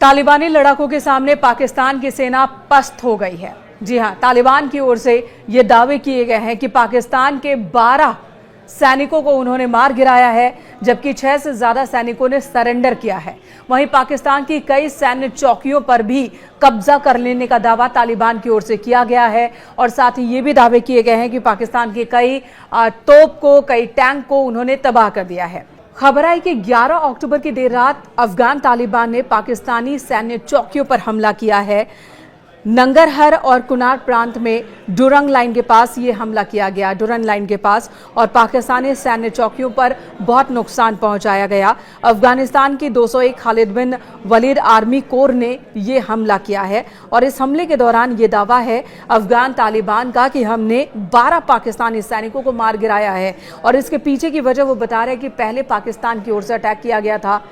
तालिबानी लड़ाकों के सामने पाकिस्तान की सेना पस्त हो गई है। जी हां, तालिबान की ओर से ये दावे किए गए हैं कि पाकिस्तान के 12 सैनिकों को उन्होंने मार गिराया है, जबकि 6 से ज्यादा सैनिकों ने सरेंडर किया है। वहीं पाकिस्तान की कई सैन्य चौकियों पर भी कब्जा कर लेने का दावा तालिबान की ओर से किया गया है और साथ ही ये भी दावे किए गए हैं कि पाकिस्तान के कई तोप को, कई टैंक को उन्होंने तबाह कर दिया है। खबर आई कि 11 अक्टूबर की देर रात अफगान तालिबान ने पाकिस्तानी सैन्य चौकियों पर हमला किया है। नंगरहर और कुनार प्रांत में डुरंग लाइन के पास ये हमला किया गया, डुरंग लाइन के पास, और पाकिस्तानी सैन्य चौकियों पर बहुत नुकसान पहुंचाया गया। अफगानिस्तान की 201 खालिद बिन वलीद आर्मी कोर ने ये हमला किया है और इस हमले के दौरान ये दावा है अफगान तालिबान का कि हमने 12 पाकिस्तानी सैनिकों को मार गिराया है। और इसके पीछे की वजह वो बता रहे हैं कि पहले पाकिस्तान की ओर से अटैक किया गया था।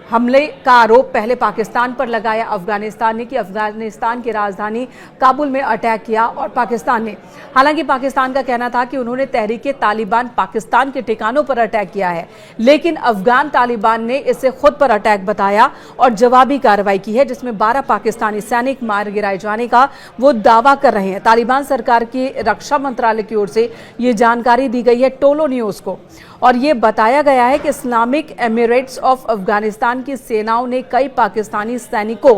हमले का आरोप पहले पाकिस्तान पर लगाया अफगानिस्तान ने कि अफगानिस्तान की राजधानी काबुल में अटैक किया और पाकिस्तान ने, हालांकि पाकिस्तान का कहना था कि उन्होंने तहरीके तालिबान पाकिस्तान के ठिकानों पर अटैक किया है, लेकिन अफगान तालिबान ने इसे खुद पर अटैक बताया और जवाबी कार्रवाई की है, जिसमें 12 पाकिस्तानी सैनिक मार गिराए जाने का वो दावा कर रहे हैं। तालिबान सरकार की रक्षा मंत्रालय की ओर से ये जानकारी दी गई है टोलो न्यूज को और ये बताया गया है कि इस्लामिक एमिरेट्स ऑफ अफगानिस्तान की सेनाओं ने कई पाकिस्तानी सैनिकों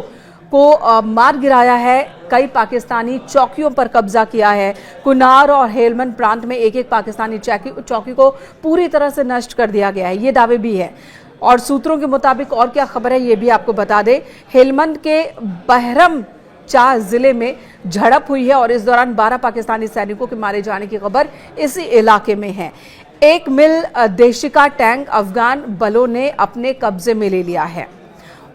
को मार गिराया है, कई पाकिस्तानी चौकियों पर कब्जा किया है। कुनार और हेलमंद प्रांत में एक पाकिस्तानी चौकी को पूरी तरह से नष्ट कर दिया गया है, ये दावे भी है। और सूत्रों के मुताबिक और क्या खबर है ये भी आपको बता दें, हेलमंद के बहरम चाह जिले में झड़प हुई है और इस दौरान 12 पाकिस्तानी सैनिकों के मारे जाने की खबर इसी इलाके में है। 1 मिल देशिका टैंक अफगान बलों ने अपने कब्जे में ले लिया है।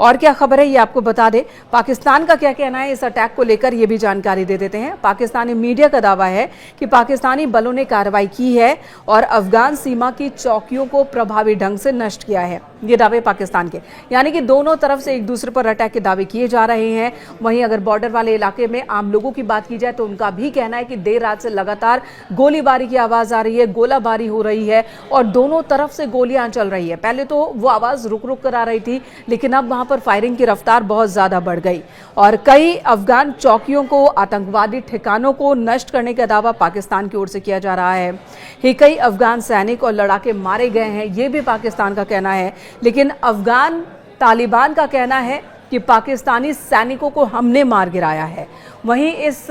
और क्या खबर है ये आपको बता दें, पाकिस्तान का क्या कहना है इस अटैक को लेकर ये भी जानकारी दे देते हैं। पाकिस्तानी मीडिया का दावा है कि पाकिस्तानी बलों ने कार्रवाई की है और अफगान सीमा की चौकियों को प्रभावी ढंग से नष्ट किया है। ये दावे पाकिस्तान के, यानी कि दोनों तरफ से एक दूसरे पर अटैक के दावे किए जा रहे हैं। वहीं अगर बॉर्डर वाले इलाके में आम लोगों की बात की जाए तो उनका भी कहना है कि देर रात से लगातार गोलीबारी की आवाज आ रही है, गोलाबारी हो रही है और दोनों तरफ से गोलियां चल रही है। पहले तो वो आवाज रुक रुक कर आ रही थी, लेकिन अब वहां पर फायरिंग की रफ्तार बहुत ज्यादा बढ़ गई और कई अफगान चौकियों को, आतंकवादी ठिकानों को नष्ट करने का दावा पाकिस्तान की ओर से किया जा रहा है। कई अफगान सैनिक और लड़ाके मारे गए हैं, ये भी पाकिस्तान का कहना है, लेकिन अफगान तालिबान का कहना है कि पाकिस्तानी सैनिकों को हमने मार गिराया है। वहीं इस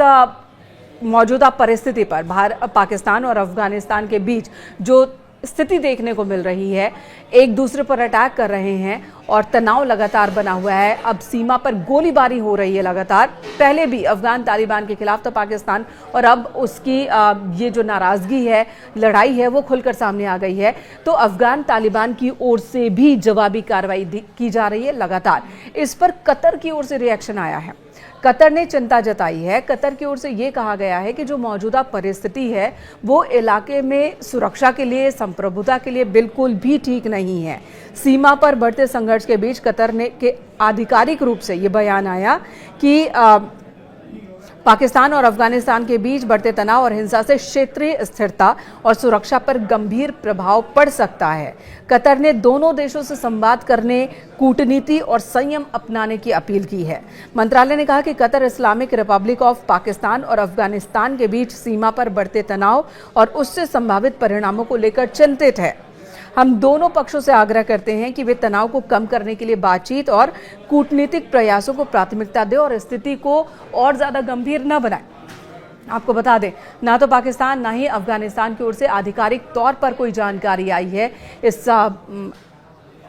मौजूदा परिस्थिति पर पाकिस्तान और अफगानिस्तान के बीच जो स्थिति देखने को मिल रही है, एक दूसरे पर अटैक कर रहे हैं और तनाव लगातार बना हुआ है। अब सीमा पर गोलीबारी हो रही है लगातार। पहले भी अफगान तालिबान के खिलाफ था पाकिस्तान और अब उसकी ये जो नाराजगी है, लड़ाई है, वो खुलकर सामने आ गई है। तो अफगान तालिबान की ओर से भी जवाबी कार्रवाई की जा रही है लगातार। इस पर कतर की ओर से रिएक्शन आया है, कतर ने चिंता जताई है। कतर की ओर से ये कहा गया है कि जो मौजूदा परिस्थिति है वो इलाके में सुरक्षा के लिए, संप्रभुता के लिए बिल्कुल भी ठीक नहीं है। सीमा पर बढ़ते संघर्ष के बीच कतर ने के आधिकारिक रूप से ये बयान आया कि पाकिस्तान और अफगानिस्तान के बीच बढ़ते तनाव और हिंसा से क्षेत्रीय स्थिरता और सुरक्षा पर गंभीर प्रभाव पड़ सकता है। कतर ने दोनों देशों से संवाद करने, कूटनीति और संयम अपनाने की अपील की है। मंत्रालय ने कहा कि Qatar Islamic Republic of Pakistan और अफगानिस्तान के बीच सीमा पर बढ़ते तनाव और उससे संभावित परिणामों को लेकर चिंतित है। हम दोनों पक्षों से आग्रह करते हैं कि वे तनाव को कम करने के लिए बातचीत और कूटनीतिक प्रयासों को प्राथमिकता दें और स्थिति को और ज्यादा गंभीर न बनाएं। आपको बता दें, ना तो पाकिस्तान ना ही अफगानिस्तान की ओर से आधिकारिक तौर पर कोई जानकारी आई है इस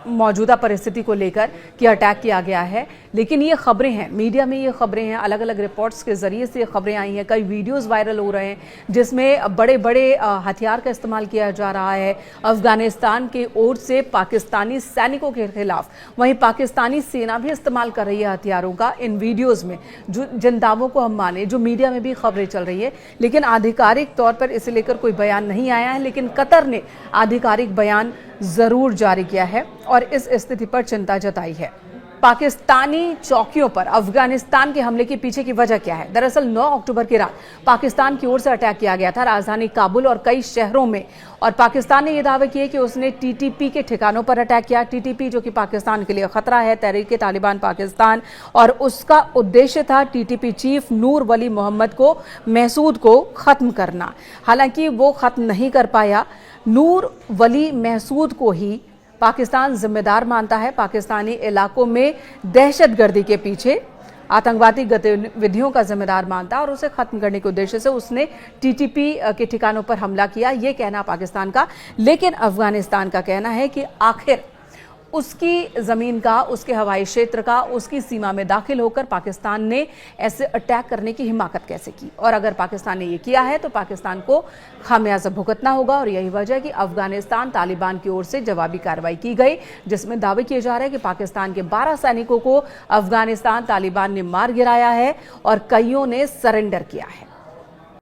मौजूदा परिस्थिति को लेकर कि अटैक किया गया है, लेकिन ये खबरें हैं, मीडिया में ये खबरें हैं, अलग अलग रिपोर्ट्स के जरिए से ये खबरें आई हैं। कई वीडियोस वायरल हो रहे हैं जिसमें बड़े बड़े हथियार का इस्तेमाल किया जा रहा है अफगानिस्तान की ओर से पाकिस्तानी सैनिकों के खिलाफ। वहीं पाकिस्तानी सेना भी इस्तेमाल कर रही है हथियारों का इन वीडियोज़ में, जिन दावों को हम माने, जो मीडिया में भी खबरें चल रही है, लेकिन आधिकारिक तौर पर इसे लेकर कोई बयान नहीं आया है। लेकिन कतर ने आधिकारिक बयान जरूर जारी किया है और इस स्थिति पर चिंता जताई है। पाकिस्तानी चौकियों पर अफगानिस्तान के हमले के पीछे की वजह क्या है? दरअसल 9 अक्टूबर की रात पाकिस्तान की ओर से अटैक किया गया था राजधानी काबुल और कई शहरों में, और पाकिस्तान ने यह दावे किए कि उसने टीटीपी के ठिकानों पर अटैक किया। टीटीपी जो कि पाकिस्तान के लिए खतरा है, तहरीक तालिबान पाकिस्तान, और उसका उद्देश्य था टीटीपी चीफ नूर वली मोहम्मद को महसूद को खत्म करना। हालांकि वो खत्म नहीं कर पाया। नूर वली महसूद को ही पाकिस्तान जिम्मेदार मानता है। पाकिस्तानी इलाकों में दहशतगर्दी के पीछे आतंकवादी गतिविधियों का जिम्मेदार मानता है और उसे खत्म करने के उद्देश्य से उसने टीटीपी के ठिकानों पर हमला किया, ये कहना पाकिस्तान का। लेकिन अफगानिस्तान का कहना है कि आखिर उसकी जमीन का, उसके हवाई क्षेत्र का, उसकी सीमा में दाखिल होकर पाकिस्तान ने ऐसे अटैक करने की हिम्मत कैसे की, और अगर पाकिस्तान ने ये किया है तो पाकिस्तान को खामियाजा भुगतना होगा। और यही वजह है कि अफगानिस्तान तालिबान की ओर से जवाबी कार्रवाई की गई, जिसमें दावे किए जा रहे हैं कि पाकिस्तान के 12 सैनिकों को अफगानिस्तान तालिबान ने मार गिराया है और कईयों ने सरेंडर किया है।